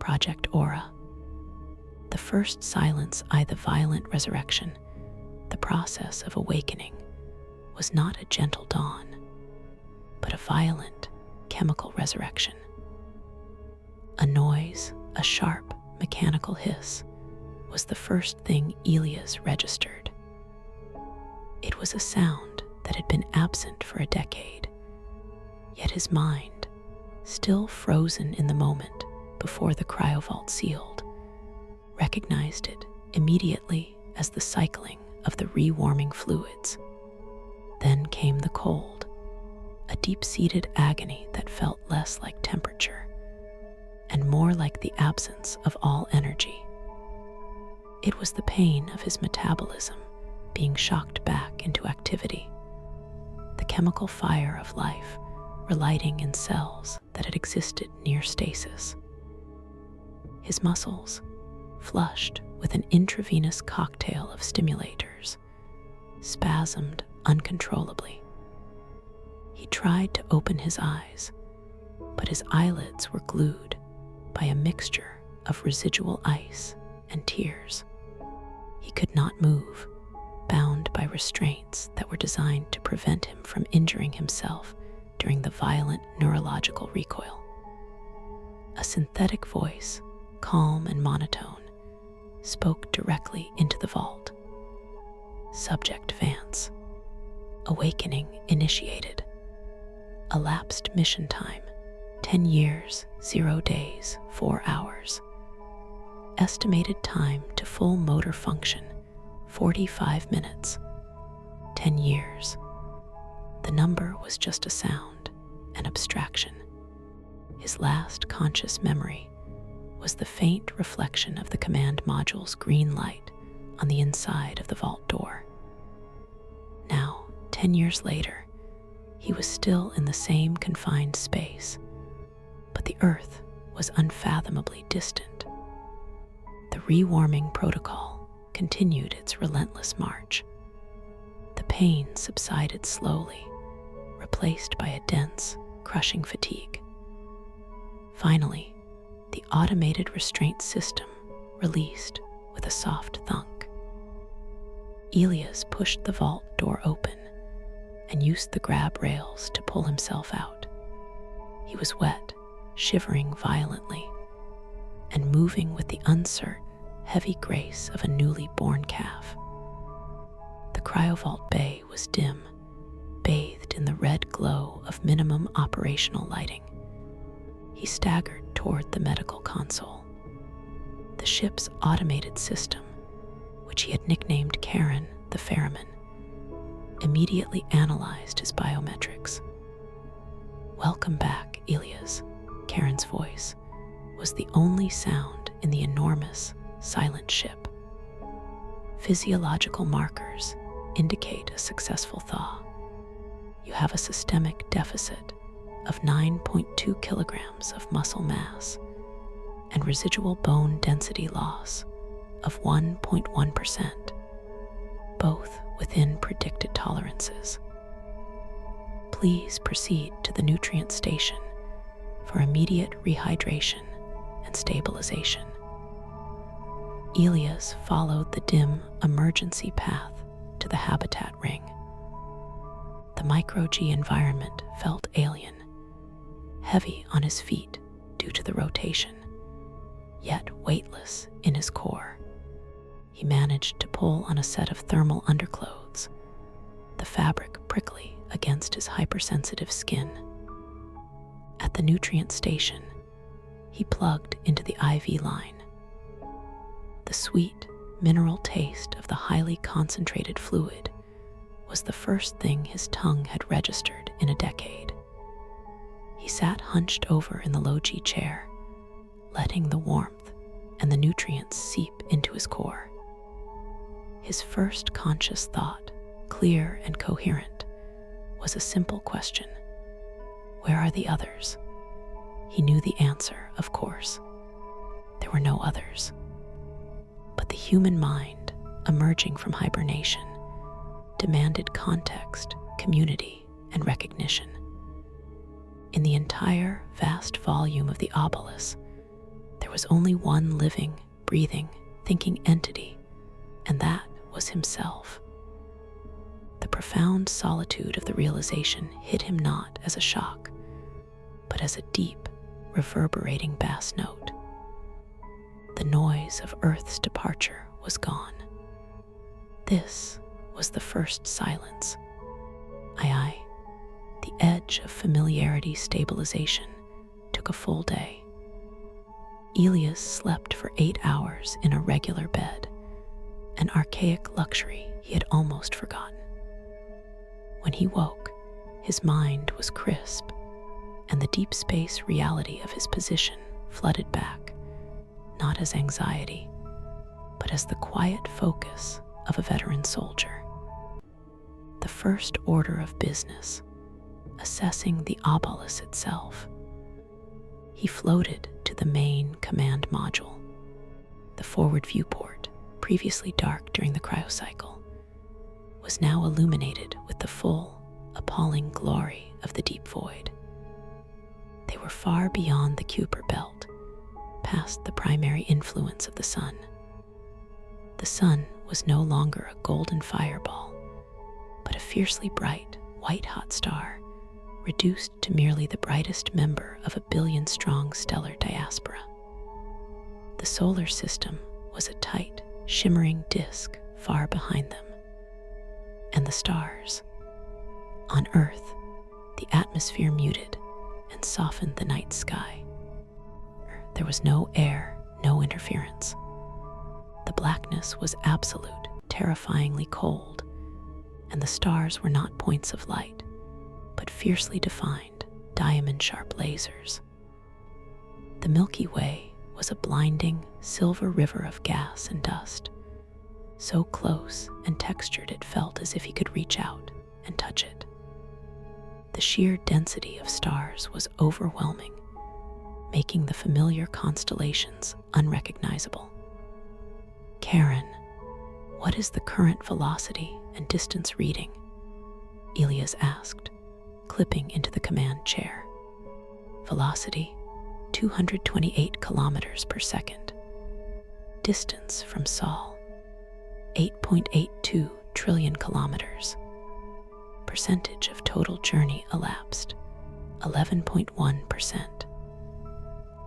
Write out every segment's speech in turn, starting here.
Project Aura. The first silence, the violent resurrection, the process of awakening, was not a gentle dawn, but a violent chemical resurrection. A noise, a sharp mechanical hiss, was the first thing Elias registered. It was a sound that had been absent for a decade, yet his mind, still frozen in the moment before the cryovault sealed, recognized it immediately as the cycling of the rewarming fluids. Then came the cold, a deep-seated agony that felt less like temperature and more like the absence of all energy. It was the pain of his metabolism being shocked back into activity, the chemical fire of life relighting in cells that had existed near stasis. His muscles, flushed with an intravenous cocktail of stimulators, spasmed uncontrollably. He tried to open his eyes, but his eyelids were glued by a mixture of residual ice and tears. He could not move, bound by restraints that were designed to prevent him from injuring himself during the violent neurological recoil. A synthetic voice, calm and monotone, spoke directly into the vault. Subject Vance. Awakening initiated. Elapsed mission time, 10 years, 0 days, 4 hours. Estimated time to full motor function, 45 minutes. 10 years. The number was just a sound, an abstraction. His last conscious memory was the faint reflection of the command module's green light on the inside of the vault door. Now, 10 years later, he was still in the same confined space, but the Earth was unfathomably distant. The rewarming protocol continued its relentless march. The pain subsided slowly, replaced by a dense, crushing fatigue. Finally, the automated restraint system released with a soft thunk. Elias pushed the vault door open and used the grab rails to pull himself out. He was wet, shivering violently, and moving with the uncertain, heavy grace of a newly born calf. The cryovault bay was dim, bathed in the red glow of minimum operational lighting. He staggered toward the medical console. The ship's automated system, which he had nicknamed Karen the Ferryman, immediately analyzed his biometrics. "Welcome back, Elias," Karen's voice was the only sound in the enormous, silent ship. "Physiological markers indicate a successful thaw. You have a systemic deficit of 9.2 kilograms of muscle mass and residual bone density loss of 1.1%, both within predicted tolerances. Please proceed to the nutrient station for immediate rehydration and stabilization." Elias followed the dim emergency path to the habitat ring. The micro-G environment felt alien, heavy on his feet due to the rotation, yet weightless in his core. He managed to pull on a set of thermal underclothes, the fabric prickly against his hypersensitive skin. At the nutrient station, he plugged into the IV line. The sweet, mineral taste of the highly concentrated fluid was the first thing his tongue had registered in a decade. He sat hunched over in the low-G chair, letting the warmth and the nutrients seep into his core. His first conscious thought, clear and coherent, was a simple question: where are the others? He knew the answer, of course. There were no others. But the human mind, emerging from hibernation, demanded context, community, and recognition. In the entire vast volume of the Obolus, there was only one living, breathing, thinking entity, and that was himself. The profound solitude of the realization hit him not as a shock, but as a deep, reverberating bass note. The noise of Earth's departure was gone. This was the first silence. Aye, the edge of familiarity stabilization took a full day. Elias slept for 8 hours in a regular bed, an archaic luxury he had almost forgotten. When he woke, his mind was crisp, and the deep space reality of his position flooded back, not as anxiety, but as the quiet focus of a veteran soldier. The first order of business, assessing the Obolus itself. He floated to the main command module. The forward viewport, previously dark during the cryo-cycle, was now illuminated with the full, appalling glory of the deep void. They were far beyond the Kuiper belt, past the primary influence of the sun. The sun was no longer a golden fireball, but a fiercely bright, white-hot star, reduced to merely the brightest member of a billion-strong stellar diaspora. The solar system was a tight, shimmering disk far behind them. And the stars. On Earth, the atmosphere muted and softened the night sky. There was no air, no interference. The blackness was absolute, terrifyingly cold, and the stars were not points of light, but fiercely defined, diamond-sharp lasers. The Milky Way was a blinding, silver river of gas and dust, so close and textured it felt as if he could reach out and touch it. The sheer density of stars was overwhelming, making the familiar constellations unrecognizable. Karen, what is the current velocity and distance reading? Elias asked, clipping into the command chair. Velocity, 228 kilometers per second. Distance from Sol, 8.82 trillion kilometers. Percentage of total journey elapsed, 11.1%.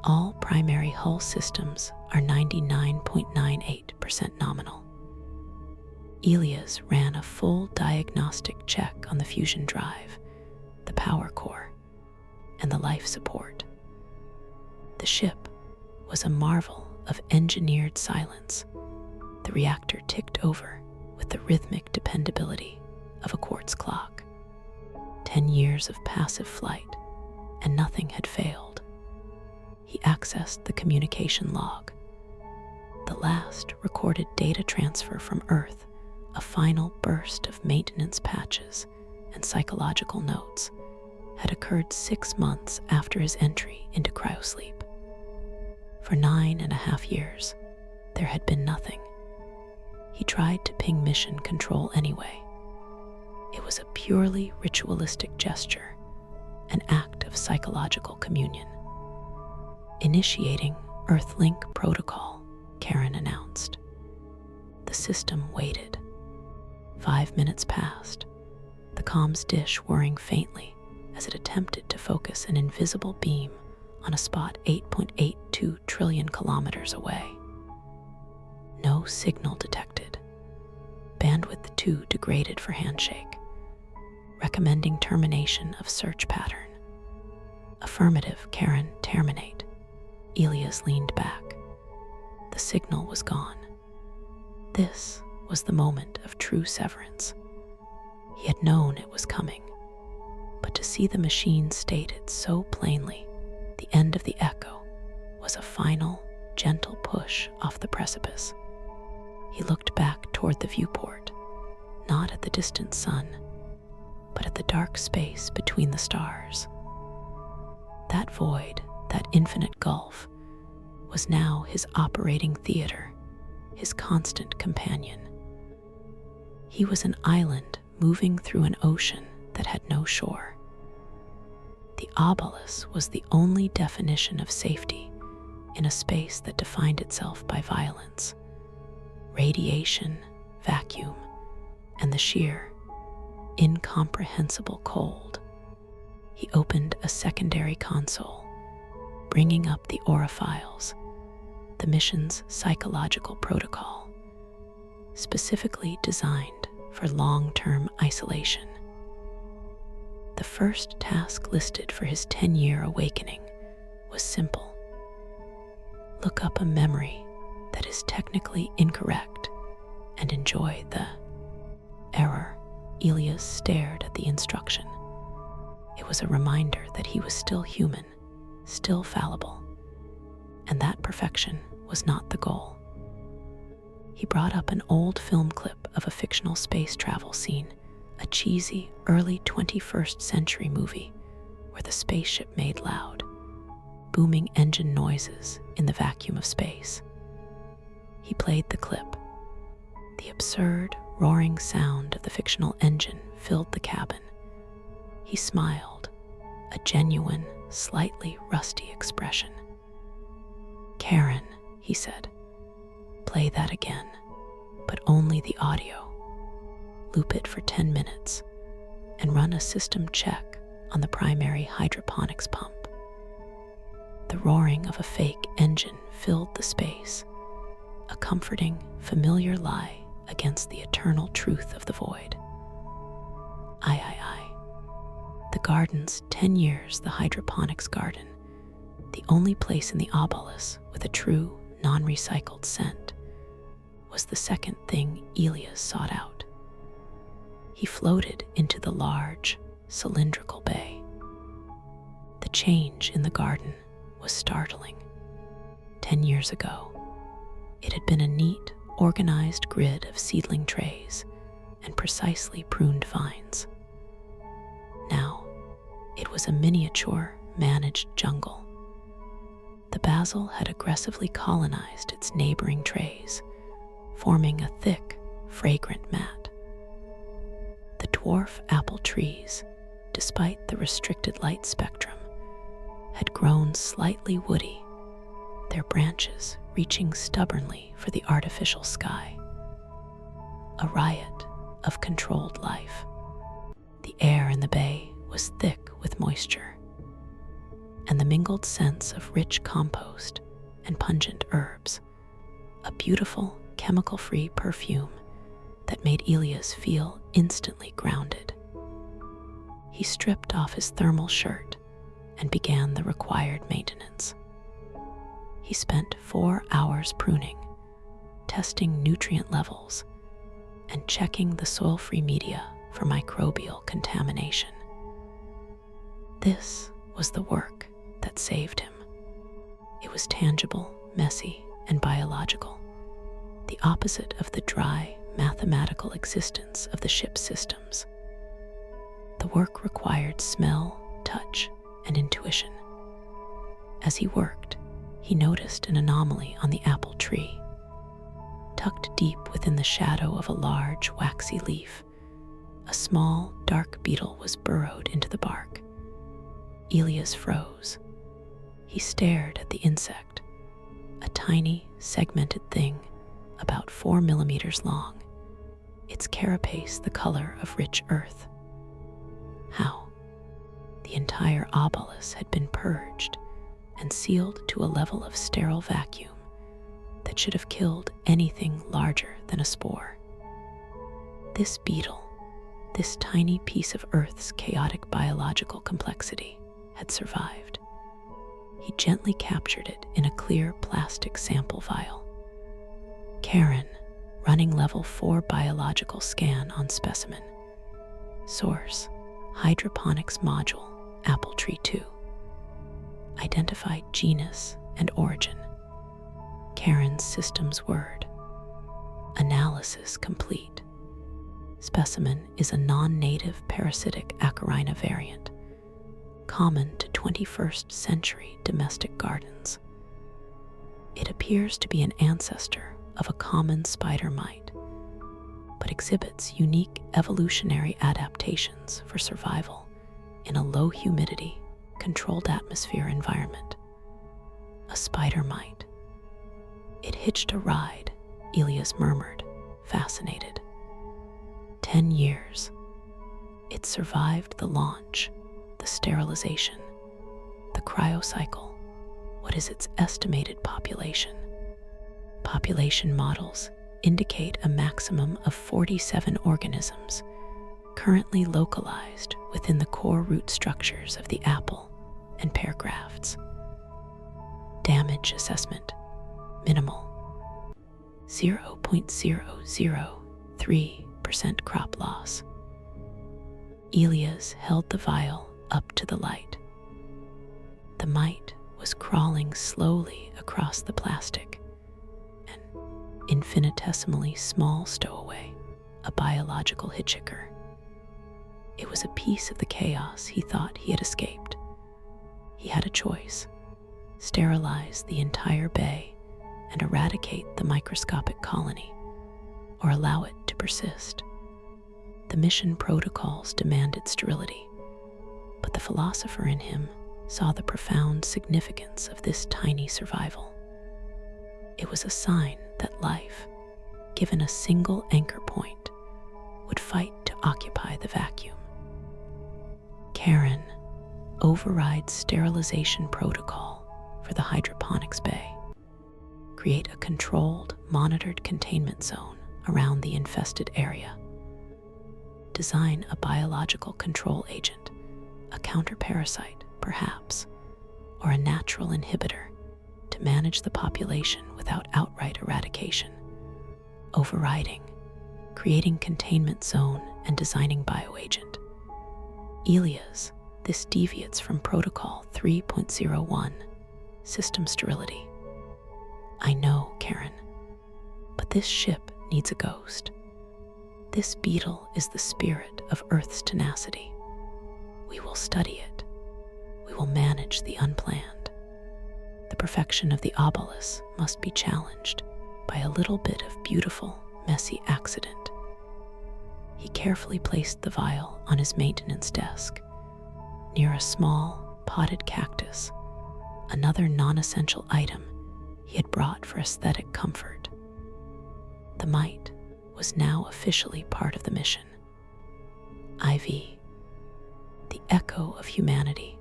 All primary hull systems are 99.98% nominal. Elias ran a full diagnostic check on the fusion drive, the power core, and the life support. The ship was a marvel of engineered silence. The reactor ticked over with the rhythmic dependability of a quartz clock. 10 years of passive flight, and nothing had failed. He accessed the communication log. The last recorded data transfer from Earth, a final burst of maintenance patches and psychological notes, had occurred 6 months after his entry into cryosleep. For 9.5 years, there had been nothing. He tried to ping mission control anyway. It was a purely ritualistic gesture, an act of psychological communion. Initiating Earthlink protocol, Karen announced. The system waited. 5 minutes passed, the comms dish whirring faintly as it attempted to focus an invisible beam on a spot 8.82 trillion kilometers away. No signal detected. Bandwidth 2 degraded for handshake, recommending termination of search pattern. Affirmative, Karen, terminate. Elias leaned back. The signal was gone. This was the moment of true severance. He had known it was coming, but to see the machine stated so plainly, the end of the echo was a final, gentle push off the precipice. He looked back toward the viewport, not at the distant sun, but at the dark space between the stars. That void, that infinite gulf, was now his operating theater, his constant companion. He was an island moving through an ocean that had no shore. The Obolus was the only definition of safety in a space that defined itself by violence, radiation, vacuum, and the sheer, incomprehensible cold. He opened a secondary console, bringing up the aura files, the mission's psychological protocol, specifically designed for long-term isolation. The first task listed for his 10-year awakening was simple. Look up a memory that is technically incorrect and enjoy the error. Elias stared at the instruction. It was a reminder that he was still human, still fallible, and that perfection was not the goal. He brought up an old film clip of a fictional space travel scene, a cheesy early 21st century movie where the spaceship made loud, booming engine noises in the vacuum of space. He played the clip. The absurd, roaring sound of the fictional engine filled the cabin. He smiled, a genuine, slightly rusty expression. "Karen," he said, "play that again, but only the audio. Loop it for 10 minutes and run a system check on the primary hydroponics pump." The roaring of a fake engine filled the space, a comforting, familiar lie against the eternal truth of the void. Aye. The garden's 10 years, the hydroponics garden, the only place in the Obolus with a true, non-recycled scent, was the second thing Elias sought out. He floated into the large, cylindrical bay. The change in the garden was startling. 10 years ago, it had been a neat, organized grid of seedling trays and precisely pruned vines. Now, it was a miniature, managed jungle. The basil had aggressively colonized its neighboring trays, forming a thick, fragrant mat. The dwarf apple trees, despite the restricted light spectrum, had grown slightly woody, their branches reaching stubbornly for the artificial sky. A riot of controlled life. The air in the bay was thick with moisture, and the mingled scents of rich compost and pungent herbs, a beautiful chemical-free perfume that made Elias feel instantly grounded. He stripped off his thermal shirt and began the required maintenance. He spent 4 hours pruning, testing nutrient levels, and checking the soil-free media for microbial contamination. This was the work that saved him. It was tangible, messy, and biological, the opposite of the dry, mathematical existence of the ship's systems. The work required smell, touch, and intuition. As he worked, he noticed an anomaly on the apple tree. Tucked deep within the shadow of a large, waxy leaf, a small, dark beetle was burrowed into the bark. Elias froze. He stared at the insect, a tiny, segmented thing about 4 millimeters long, its carapace the color of rich earth. How? The entire Obolus had been purged and sealed to a level of sterile vacuum that should have killed anything larger than a spore. This beetle, this tiny piece of Earth's chaotic biological complexity, had survived. He gently captured it in a clear plastic sample vial. Karen, running level 4 biological scan on specimen. Source, hydroponics module, apple tree 2. Identified genus and origin. Karen's systems word. Analysis complete. Specimen is a non-native parasitic Acarina variant, common to 21st century domestic gardens. It appears to be an ancestor of a common spider mite, but exhibits unique evolutionary adaptations for survival in a low humidity, controlled atmosphere environment. A spider might. It hitched a ride, Elias murmured, fascinated. 10 years. It survived the launch, the sterilization, the cryo-cycle. What is its estimated population? Population models indicate a maximum of 47 organisms currently localized within the core root structures of the apple and pear grafts. Damage assessment, minimal. 0.003% crop loss. Elias held the vial up to the light. The mite was crawling slowly across the plastic, an infinitesimally small stowaway, a biological hitchhiker. It was a piece of the chaos he thought he had escaped. He had a choice: sterilize the entire bay and eradicate the microscopic colony, or allow it to persist. The mission protocols demanded sterility, but the philosopher in him saw the profound significance of this tiny survival. It was a sign that life, given a single anchor point, would fight to occupy the vacuum. Karen overrides sterilization protocol for the hydroponics bay. Create a controlled, monitored containment zone around the infested area. Design a biological control agent, a counterparasite, perhaps, or a natural inhibitor to manage the population without outright eradication. Overriding, creating containment zone and designing bioagent. Elias, this deviates from Protocol 3.01, system sterility. I know, Karen, but this ship needs a ghost. This beetle is the spirit of Earth's tenacity. We will study it. We will manage the unplanned. The perfection of the Obolus must be challenged by a little bit of beautiful, messy accident. He carefully placed the vial on his maintenance desk, near a small, potted cactus, another non-essential item he had brought for aesthetic comfort. The mite was now officially part of the mission. IV, the echo of humanity,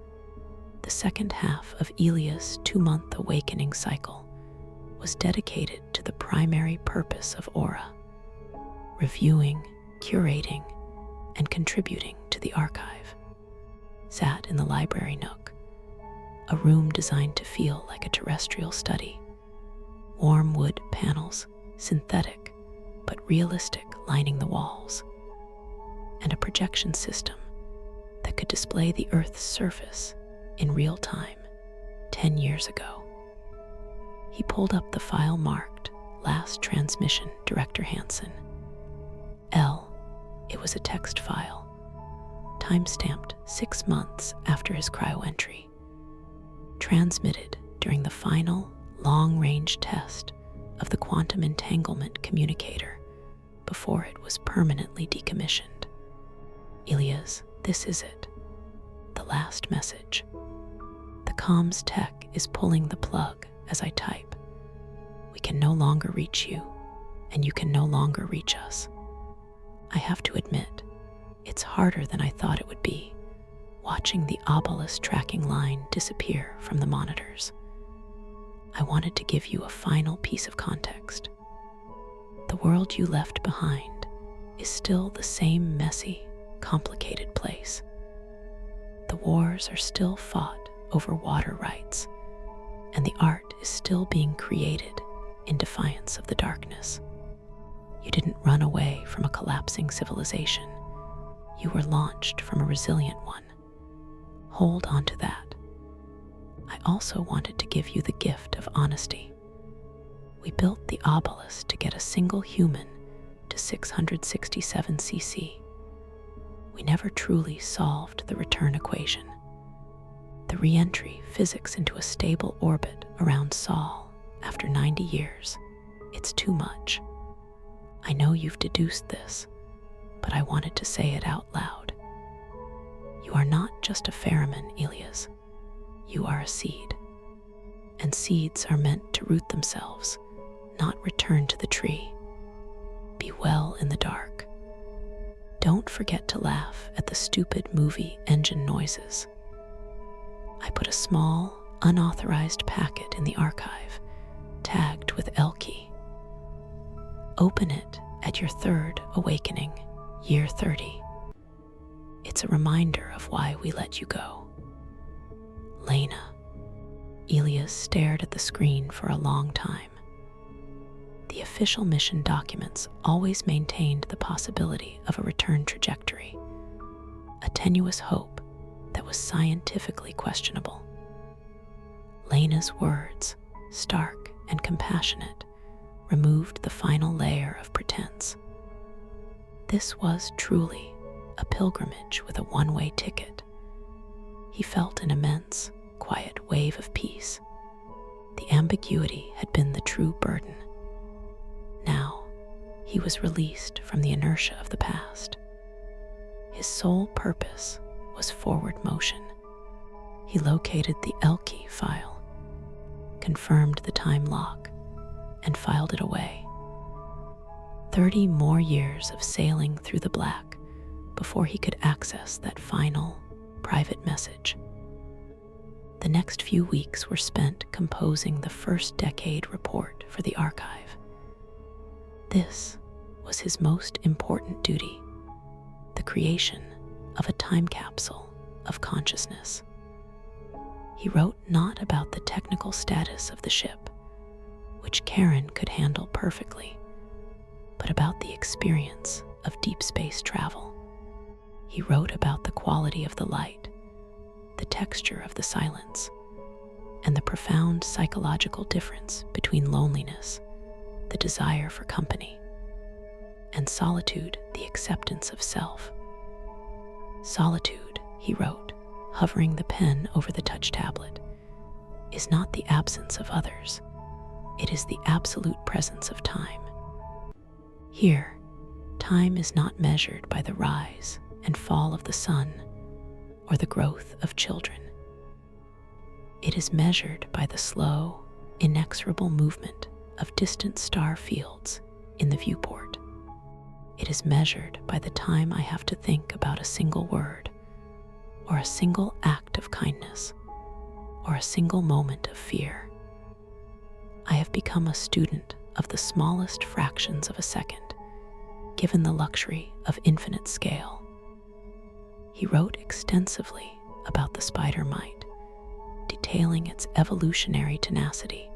the second half of Elias' 2-month awakening cycle, was dedicated to the primary purpose of Aura: reviewing, curating, and contributing to the archive. Sat in the library nook, a room designed to feel like a terrestrial study. Warm wood panels, synthetic but realistic, lining the walls, and a projection system that could display the Earth's surface in real time 10 years ago. He pulled up the file marked Last Transmission, Director Hansen. It was a text file, time-stamped 6 months after his cryo entry, transmitted during the final long-range test of the quantum entanglement communicator before it was permanently decommissioned. Elias, this is it. The last message. The comms tech is pulling the plug as I type. We can no longer reach you, and you can no longer reach us. I have to admit, it's harder than I thought it would be, watching the Obolus tracking line disappear from the monitors. I wanted to give you a final piece of context. The world you left behind is still the same messy, complicated place. The wars are still fought over water rights, and the art is still being created in defiance of the darkness. You didn't run away from a collapsing civilization. You were launched from a resilient one. Hold on to that. I also wanted to give you the gift of honesty. We built the Obolus to get a single human to 667 cc. We never truly solved the return equation. The re-entry physics into a stable orbit around Sol after 90 years. It's too much. I know you've deduced this, but I wanted to say it out loud. You are not just a ferryman, Elias. You are a seed. and seeds are meant to root themselves, not return to the tree. Be well in the dark. Don't forget to laugh at the stupid movie engine noises. I put a small, unauthorized packet in the archive, tagged with L key. Open it at your third awakening, year 30. It's a reminder of why we let you go. Lena. Elias stared at the screen for a long time. The official mission documents always maintained the possibility of a return trajectory, a tenuous hope that was scientifically questionable. Lena's words, stark and compassionate, removed the final layer of pretense. This was truly a pilgrimage with a one-way ticket. He felt an immense, quiet wave of peace. The ambiguity had been the true burden. Now, he was released from the inertia of the past. His sole purpose was forward motion. He located the L key file, confirmed the time lock, and filed it away. 30 more years of sailing through the black before he could access that final, private message. The next few weeks were spent composing the first decade report for the archive. This was his most important duty, the creation of a time capsule of consciousness. He wrote not about the technical status of the ship, which Karen could handle perfectly, but about the experience of deep space travel. He wrote about the quality of the light, the texture of the silence, and the profound psychological difference between loneliness, the desire for company, and solitude, the acceptance of self. Solitude, he wrote, hovering the pen over the touch tablet, is not the absence of others. It is the absolute presence of time. Here, time is not measured by the rise and fall of the sun or the growth of children. It is measured by the slow, inexorable movement of distant star fields in the viewport. It is measured by the time I have to think about a single word, or a single act of kindness, or a single moment of fear. I have become a student of the smallest fractions of a second, given the luxury of infinite scale. He wrote extensively about the spider mite, detailing its evolutionary tenacity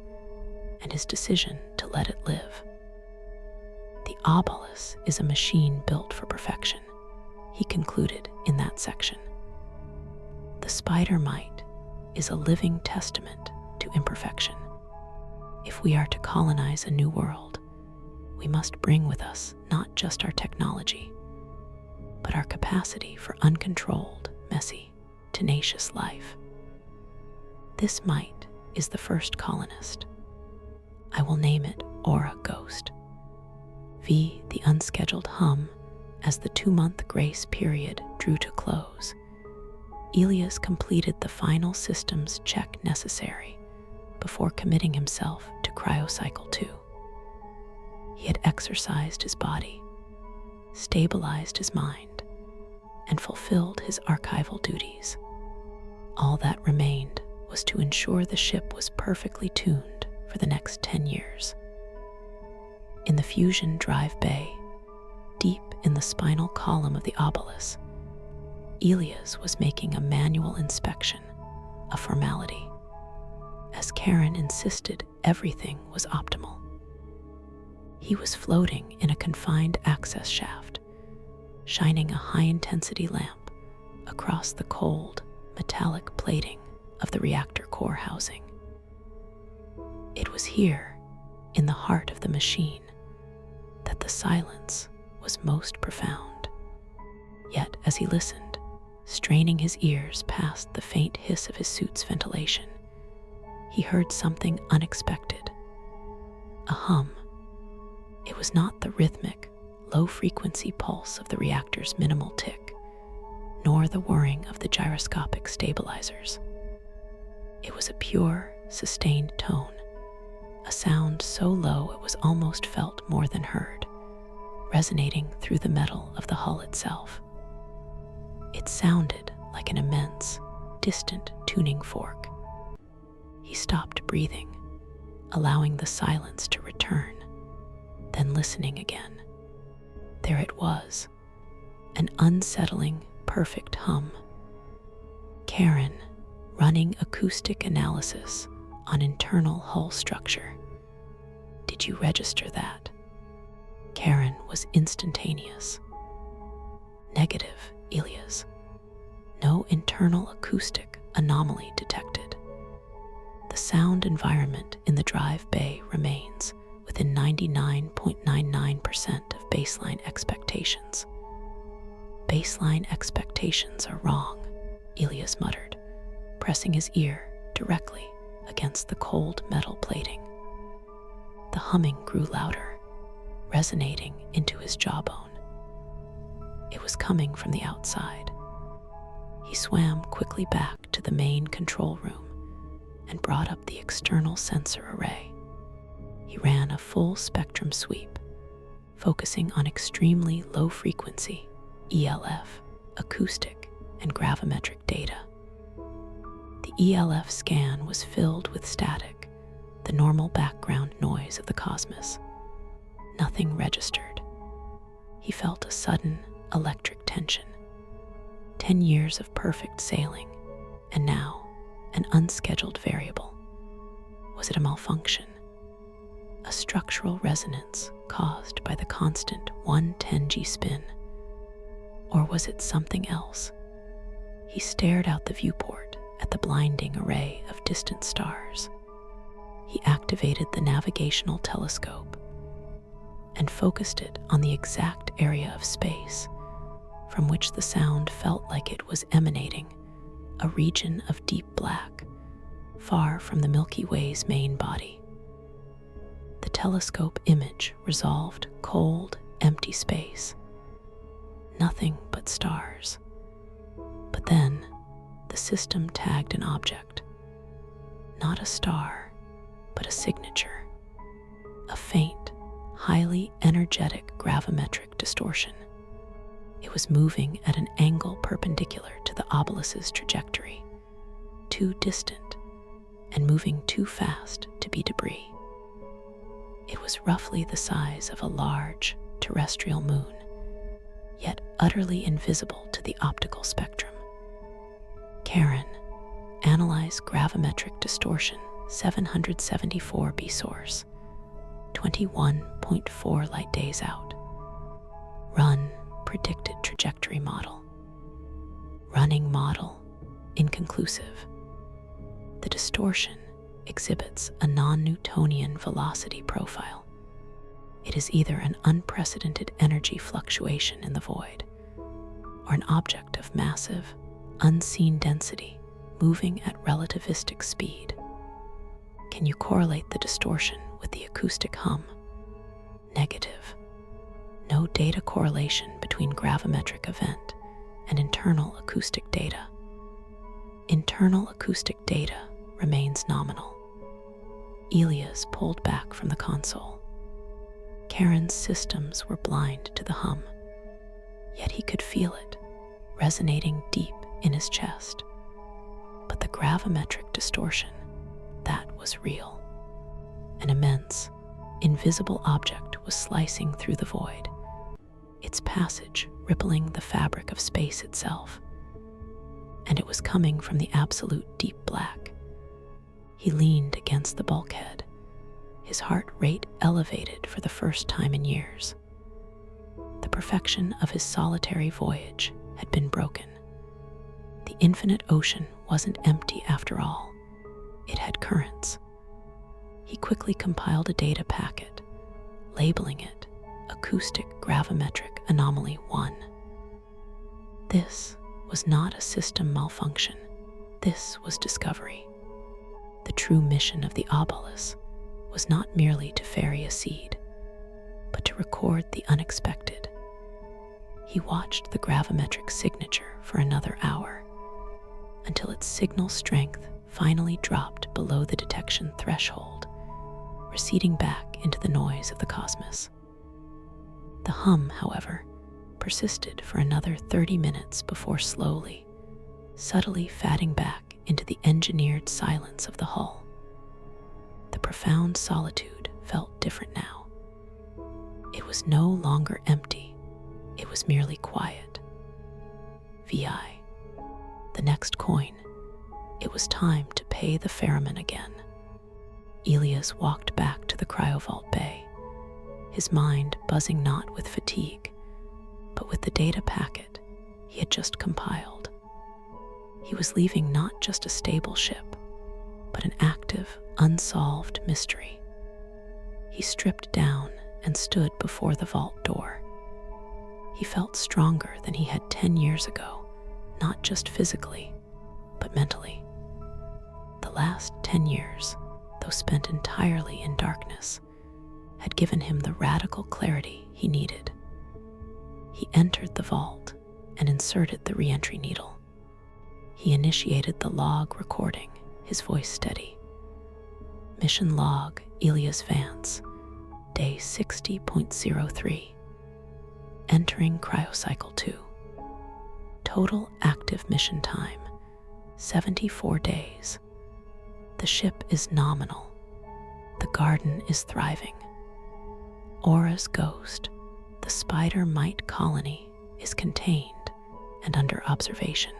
and his decision to let it live. The Obolus is a machine built for perfection, he concluded in that section. The spider mite is a living testament to imperfection. If we are to colonize a new world, we must bring with us not just our technology, but our capacity for uncontrolled, messy, tenacious life. This mite is the first colonist. I will name it Aura Ghost. V, the unscheduled hum, as the 2-month grace period drew to close. Elias completed the final systems check necessary before committing himself to cryo-cycle 2. He had exercised his body, stabilized his mind, and fulfilled his archival duties. All that remained was to ensure the ship was perfectly tuned for the next 10 years. In the fusion drive bay, deep in the spinal column of the Obolus, Elias was making a manual inspection, a formality, as Karen insisted everything was optimal. He was floating in a confined access shaft, shining a high-intensity lamp across the cold, metallic plating of the reactor core housing. It was here, in the heart of the machine, that the silence was most profound. Yet as he listened, straining his ears past the faint hiss of his suit's ventilation, he heard something unexpected. A hum. It was not the rhythmic, low-frequency pulse of the reactor's minimal tick, nor the whirring of the gyroscopic stabilizers. It was a pure, sustained tone, a sound so low it was almost felt more than heard, resonating through the metal of the hull itself. It sounded like an immense, distant tuning fork. He stopped breathing, allowing the silence to return, then listening again. There it was, an unsettling, perfect hum. Karen, running acoustic analysis on internal hull structure. Did you register that? Karen was instantaneous. Negative, Elias. No internal acoustic anomaly detected. The sound environment in the drive bay remains within 99.99% of baseline expectations. Baseline expectations are wrong, Elias muttered, pressing his ear directly against the cold metal plating. The humming grew louder, resonating into his jawbone. It was coming from the outside. He swam quickly back to the main control room and brought up the external sensor array. He ran a full spectrum sweep, focusing on extremely low frequency ELF, acoustic, and gravimetric data. The ELF scan was filled with static, the normal background noise of the cosmos. Nothing registered. He felt a sudden electric tension. 10 years of perfect sailing, and now an unscheduled variable. Was it a malfunction? A structural resonance caused by the constant 110G spin? Or was it something else? He stared out the viewport at the blinding array of distant stars. He activated the navigational telescope and focused it on the exact area of space from which the sound felt like it was emanating, a region of deep black, far from the Milky Way's main body. The telescope image resolved cold, empty space. Nothing but stars. But then, the system tagged an object. Not a star, but a signature. A faint, highly energetic gravimetric distortion. It was moving at an angle perpendicular to the Obolus's trajectory, too distant, and moving too fast to be debris. It was roughly the size of a large terrestrial moon, yet utterly invisible to the optical spectrum. Karen, analyze gravimetric distortion 774b source, 21.4 light days out. Run predicted trajectory model. Running model inconclusive. The distortion exhibits a non-Newtonian velocity profile. It is either an unprecedented energy fluctuation in the void, or an object of massive, unseen density moving at relativistic speed. Can you correlate the distortion with the acoustic hum? Negative. No data correlation between gravimetric event and internal acoustic data. Internal acoustic data remains nominal. Elias pulled back from the console. Karen's systems were blind to the hum, yet he could feel it, resonating deep in his chest. But the gravimetric distortion, that was real. An immense, invisible object was slicing through the void, its passage rippling the fabric of space itself. And it was coming from the absolute deep black. He leaned against the bulkhead, his heart rate elevated for the first time in years. The perfection of his solitary voyage had been broken. The infinite ocean wasn't empty after all. It had currents. He quickly compiled a data packet, labeling it Acoustic Gravimetric Anomaly 1. This was not a system malfunction. This was discovery. The true mission of the Obolus was not merely to ferry a seed, but to record the unexpected. He watched the gravimetric signature for another hour, until its signal strength finally dropped below the detection threshold, receding back into the noise of the cosmos. The hum, however, persisted for another 30 minutes before slowly, subtly fading back into the engineered silence of the hull. The profound solitude felt different now. It was no longer empty, it was merely quiet. VI. The next coin. It was time to pay the ferryman again. Elias walked back to the cryovault bay, his mind buzzing not with fatigue, but with the data packet he had just compiled. He was leaving not just a stable ship, but an active, unsolved mystery. He stripped down and stood before the vault door. He felt stronger than he had 10 years ago, not just physically, but mentally. The last 10 years, though spent entirely in darkness, had given him the radical clarity he needed. He entered the vault and inserted the re-entry needle. He initiated the log recording, his voice steady. Mission log, Elias Vance, day 60.03. Entering cryo-cycle 2. Total active mission time, 74 days. The ship is nominal. The garden is thriving. Aura's ghost, the spider mite colony, is contained and under observation.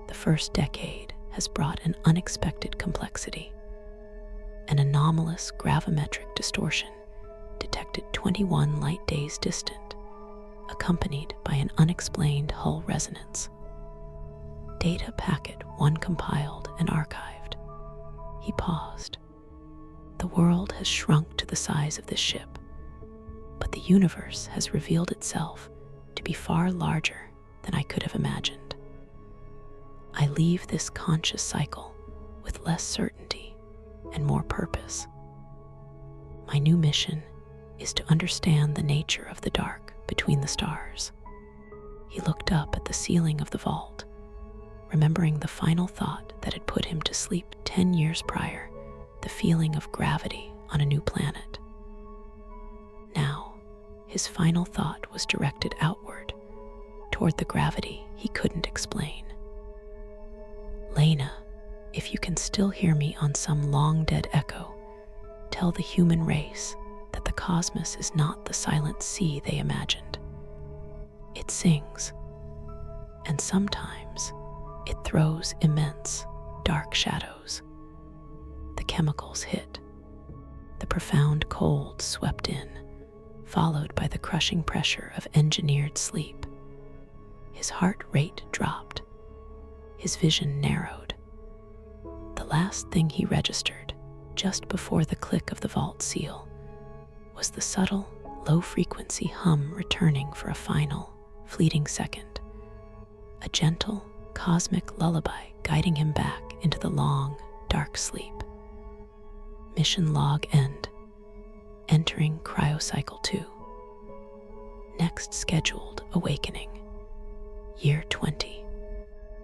The first decade has brought an unexpected complexity. An anomalous gravimetric distortion detected 21 light days distant, accompanied by an unexplained hull resonance. Data packet 1 compiled and archived. He paused. The world has shrunk to the size of this ship, but the universe has revealed itself to be far larger than I could have imagined. I leave this conscious cycle with less certainty and more purpose. My new mission is to understand the nature of the dark between the stars. He looked up at the ceiling of the vault, remembering the final thought that had put him to sleep 10 years prior, the feeling of gravity on a new planet. Now, his final thought was directed outward, toward the gravity he couldn't explain. Lena, if you can still hear me on some long-dead echo, tell the human race that the cosmos is not the silent sea they imagined. It sings, and sometimes it throws immense, dark shadows. The chemicals hit. The profound cold swept in, followed by the crushing pressure of engineered sleep. His heart rate dropped. His vision narrowed. The last thing he registered, just before the click of the vault seal, was the subtle, low-frequency hum returning for a final, fleeting second. A gentle, cosmic lullaby guiding him back into the long, dark sleep. Mission log end. Entering cryo-cycle 2. Next scheduled awakening. Year 20.